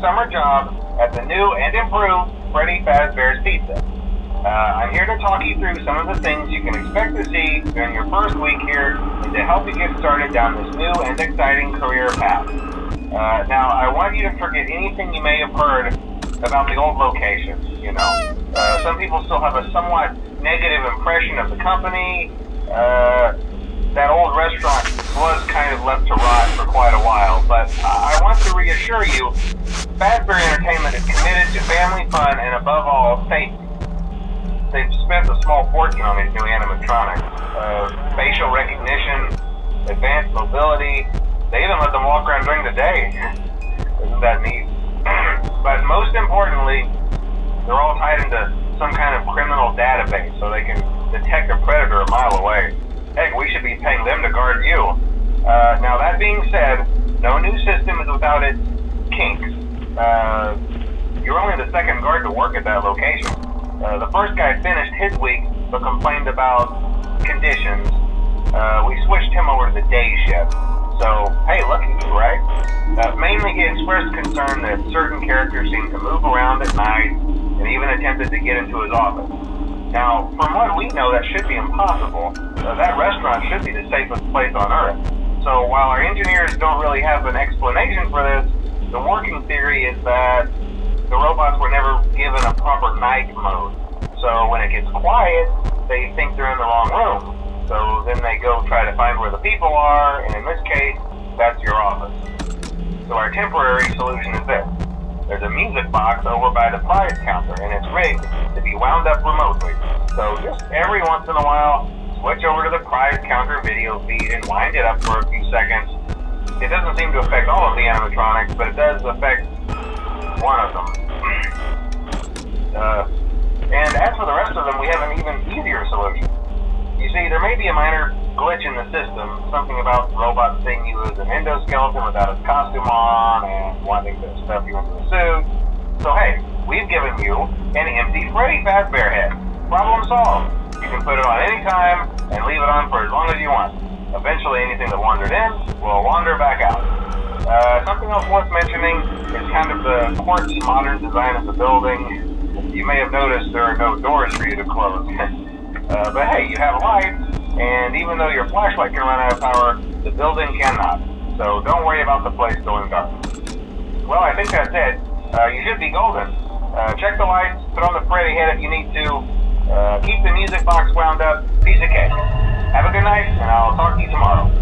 summer job at the new and improved Freddy Fazbear's Pizza. I'm here to talk you through some of the things you can expect to see during your first week here and to help you get started down this new and exciting career path. Now, I want you to forget anything you may have heard about the old location. Some people still have a somewhat negative impression of the company. That old restaurant was kind of left to rot for quite a while, but I want to reassure you, Fazbear Entertainment is committed to family fun and above all, safety. They've spent a small fortune on these new animatronics. Facial recognition, advanced mobility, they even let them walk around during the day. Isn't that neat? But most importantly, they're all tied into some kind of criminal database so they can detect a predator a mile away. Heck, we should be paying them to guard you. Now that being said, no new system is without its kinks. You're only the second guard to work at that location. The first guy finished his week but complained about conditions. We switched him over to the day shift. So, hey, lucky you, right? Mainly he expressed concern that certain characters seemed to move around at night and even attempted to get into his office. Now, from what we know, that should be impossible. That restaurant should be the safest place on Earth. So while our engineers don't really have an explanation for this, the working theory is that the robots were never given a proper night mode. So when it gets quiet, they think they're in the wrong room. So then they go try to find where the people are, and in this case, that's your office. So our temporary solution is this. There's a music box over by the prize counter, and it's rigged to be wound up remotely. So just every once in a while, switch over to the prize counter video feed and wind it up for a few seconds. It doesn't seem to affect all of the animatronics, but it does affect one of them. And as for the rest of them, we have an even easier solution. You see, there may be a minor glitch in the system, something about robots seeing you as an endoskeleton without his costume on and wanting to stuff you into a suit. So hey, we've given you an empty Freddy Fazbear head. Problem solved. You can put it on any time and leave it on for as long as you want. Eventually anything that wandered in will wander back out. Something else worth mentioning is kind of the quirky modern design of the building. You may have noticed there are no doors for you to close. But hey, you have lights, and even though your flashlight can run out of power, the building cannot. So don't worry about the place going dark. Well, I think that's it. You should be golden. Check the lights, put on the Freddy head if you need to. Keep the music box wound up. Piece of cake. Have a good night, and I'll talk to you tomorrow.